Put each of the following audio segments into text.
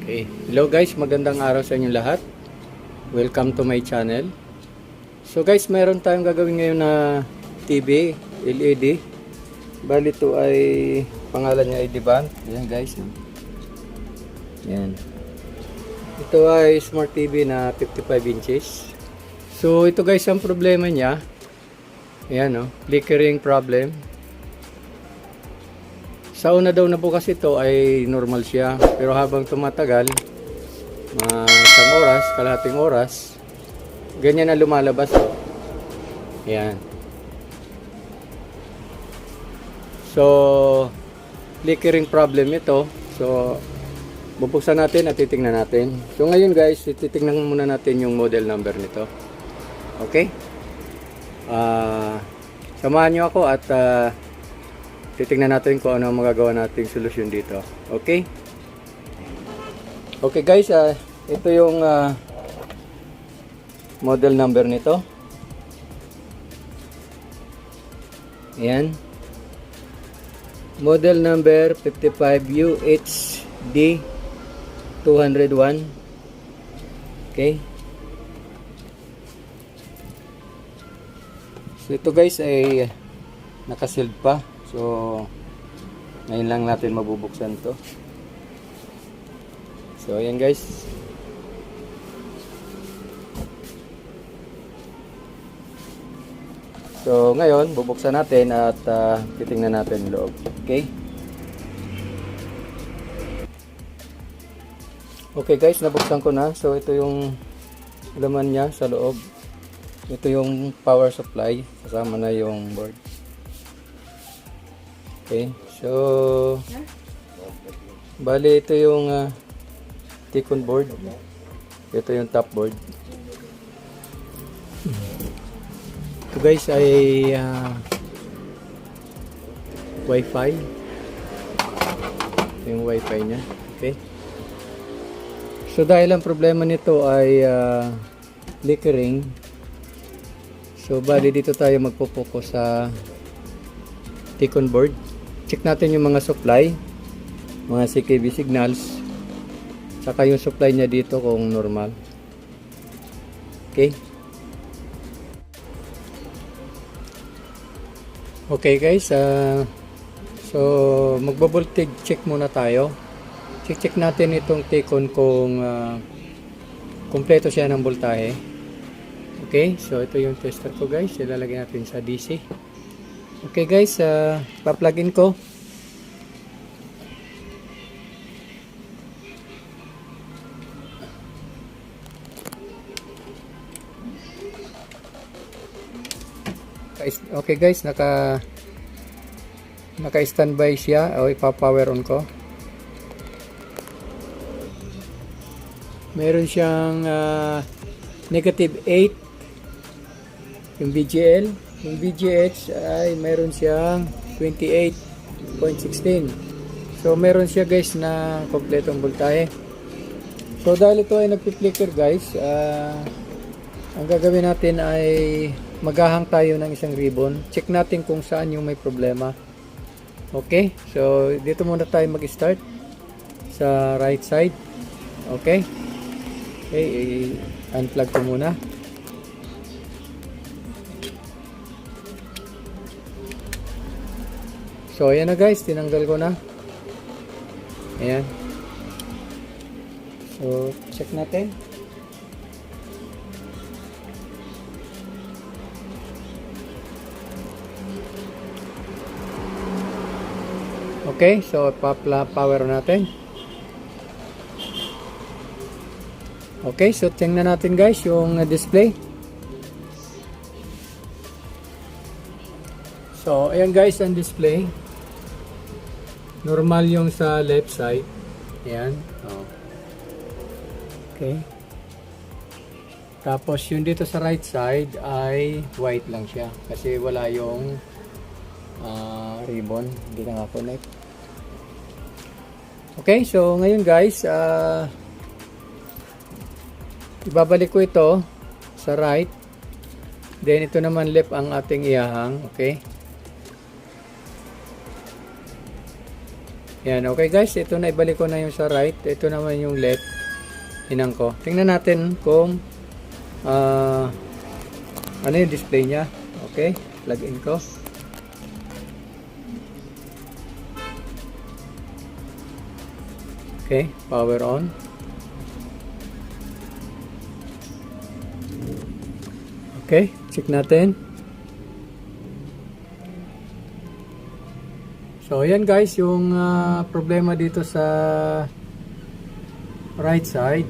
Okay. Hello guys, magandang araw sa inyo lahat. Welcome to my channel. So guys, meron tayong gagawin ngayon na TV LED. Bali ito ay pangalan niya ay Devant. Yan guys. Yan. Ito ay smart TV na 55 inches. So ito guys, ang problema niya, ayan flickering problem. Sa una daw na bukas ito ay normal siya, pero habang tumatagal, isang oras, kalahating oras, ganyan na lumalabas. Yan. So, flickering problem ito. So, bubuksan natin at titingnan natin. So, ngayon guys, titingnan muna natin yung model number nito. Okay? Samahan nyo ako at titingnan natin kung ano ang magagawa nating solusyon dito. Okay? Okay guys, ito yung model number nito. Ayan. Model number 55UHD 201. Okay? So ito guys ay nakasealed pa. So, ngayon lang natin mabubuksan to. So, ayan guys. So, ngayon, bubuksan natin at titingnan natin yung loob. Okay? Okay guys, nabuksan ko na. So, ito yung laman niya sa loob. Ito yung power supply. Kasama na yung board. Okay, so bali ito yung Ticon board. Ito yung top board. Ito guys ay Wi-Fi. Ito yung Wi-Fi nya. Okay. So dahil ang problema nito ay flickering. So bali dito tayo magpo-focus sa Ticon board. Check natin yung mga supply, mga CKB signals, saka yung supply niya dito kung normal. Okay. Okay guys, so magbo-voltage check muna tayo. Check natin itong Ticon kung kumpleto siya ng voltahe. Okay, so ito yung tester ko guys, ilalagay natin sa DC. Okay guys, pa-plug-in ko. Okay guys, naka-standby siya. O ipa-power on ko. Meron siyang negative 8 yung VGL. Yung VGH ay meron siyang 28.16. So meron siya guys na kompletong voltahe. So dahil ito ay nagpi-flicker guys, ang gagawin natin ay maghahang tayo ng isang ribbon. Check natin kung saan yung may problema. Okay, so dito muna tayo mag-start sa right side. Okay, unplug ko muna. So ayan na guys, tinanggal ko na. Ayan. So check natin. Okay, so power natin. Okay, so tingnan natin guys yung display. So ayan guys ang display. Normal yung sa left side. Ayan. Oh. Okay. Tapos yung dito sa right side ay white lang siya. Kasi wala yung ribbon. Hindi na nga-connect. Okay. So ngayon guys, ibabalik ko ito sa right. Then ito naman left ang ating ihahang. Okay. Yan, okay guys, ito na, ibalik ko na yung sa right. Ito naman yung left. Hinang ko. Tingnan natin kung ano yung display niya. Okay, plug in ko. Okay, power on. Okay, check natin. So, ayan guys, yung problema dito sa right side.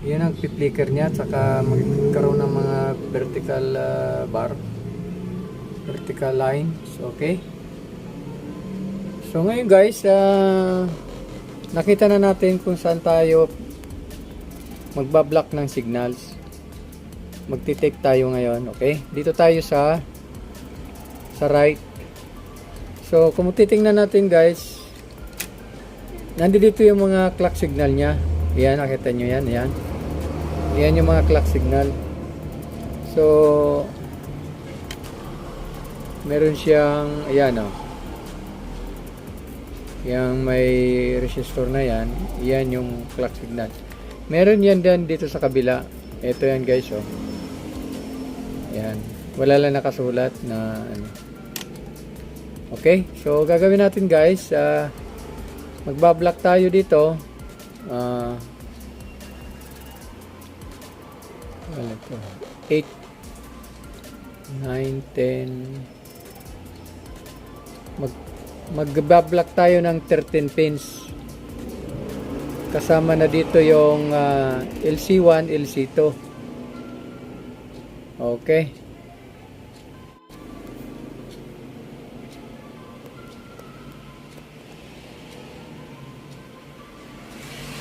Yan ang flicker niya, saka magkaroon ng mga vertical bar, vertical lines. Okay. So, ngayon guys, nakita na natin kung saan tayo magbablock ng signals. Magti-take tayo ngayon, okay? Dito tayo sa right. So, kung titingnan natin guys, nandito yung mga clock signal niya. Yan, nakita nyo yan, yan. Yan yung mga clock signal. So, meron siyang, ayan o. Yang may resistor na yan, yan yung clock signal. Meron yan din dito sa kabila. Ito yan guys o. Yan. Wala lang nakasulat na ano. Okay, so gagawin natin guys, magbablock tayo dito. 8, 9, 10. Magbablock tayo ng 13 pins. Kasama na dito yung LC1, LC2. Okay.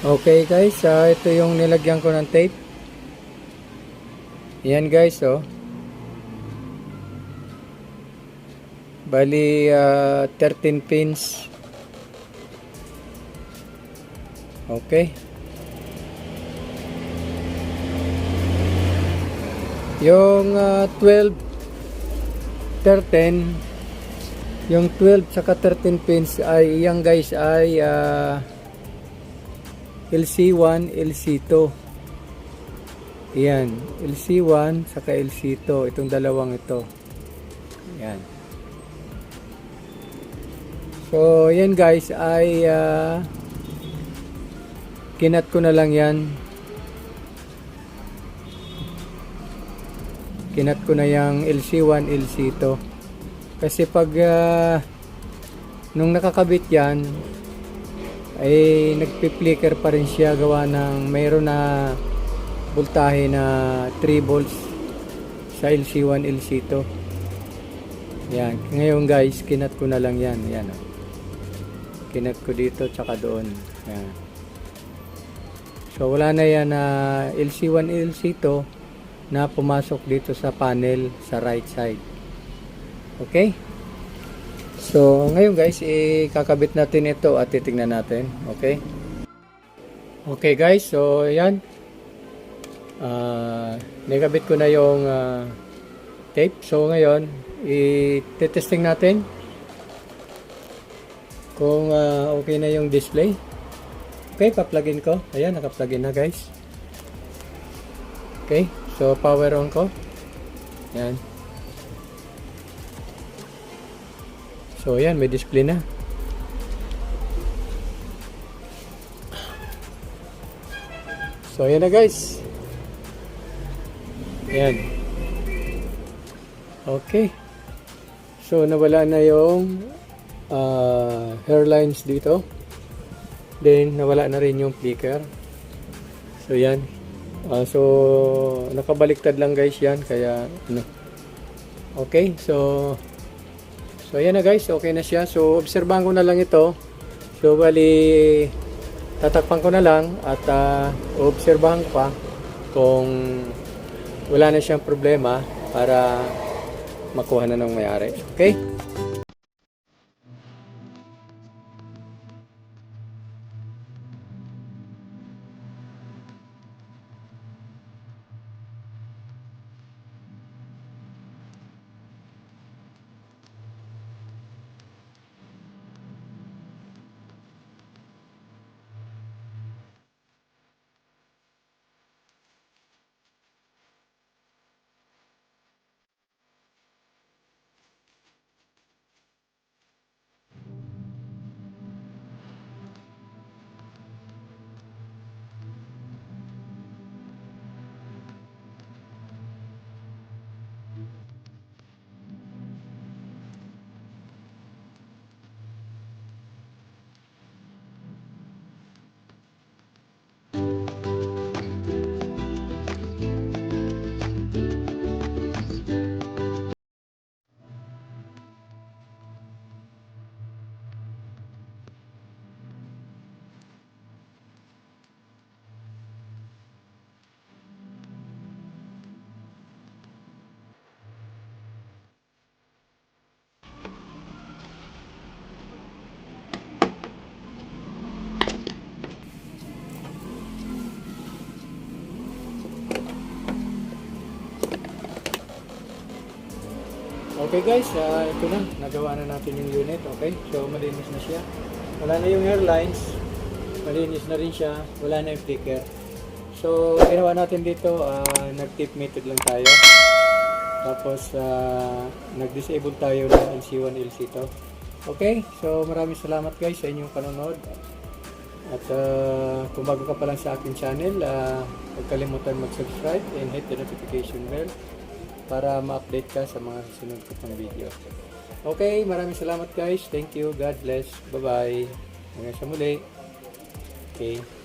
Okay guys, ito yung nilagyan ko ng tape. Yan guys, oh. Bali 13 pins. Okay. Yung 12, 13, yung 12 saka 13 pins ay yan guys ay LC1, LC2. Yan, LC1 saka LC2, itong dalawang ito. Yan. So, yan guys ay kinat ko na lang yan. Kinat ko na yung LC1, LC2. Kasi pag nung nakakabit yan ay nagpi-flicker pa rin siya gawa ng mayroon na voltahe na 3 volts sa LC1, LC2. Yan. Ngayon guys, kinat ko na lang yan. Yan. Oh. Kinat ko dito tsaka doon. Yan. So wala na yan na LC1, LC2 na pumasok dito sa panel sa right side. Okay? So ngayon guys, ikakabit natin ito at titingnan natin. Okay? Okay guys, so yan. Nakabit ko na yung tape. So ngayon, i-testing natin kung okay na yung display. Okay, pa-plugin ko. Ayan, naka-plugin na guys. Okay, so power on ko. Ayan. So ayan, may display na. So ayan na guys. Ayan. Okay. So nawala na yung hairlines dito. Then nawala na rin yung flicker. So yan. So nakabaliktad lang guys yan, kaya ano. Okay, so ayan na guys, okay na siya. So obserbahan ko na lang ito. So bali tatakpan ko na lang at obserbahan ko pa kung wala na siyang problema para makuha na ng may-ari. Okay? Okay guys, ito na, nagawa na natin yung unit, okay? So malinis na siya. Wala na yung airlines, malinis na rin siya, wala na yung flicker. So ginawa natin dito, nag-tip method lang tayo. Tapos nag-disable tayo ng LC1, LC2. Okay, so maraming salamat guys sa inyong panonood. At kung bago ka pa lang sa aking channel, huwag kalimutan mag-subscribe and hit the notification bell para ma-update ka sa mga susunod ko pang video. Okay, maraming salamat guys. Thank you. God bless. Bye-bye. Hanggang sa muli. Okay.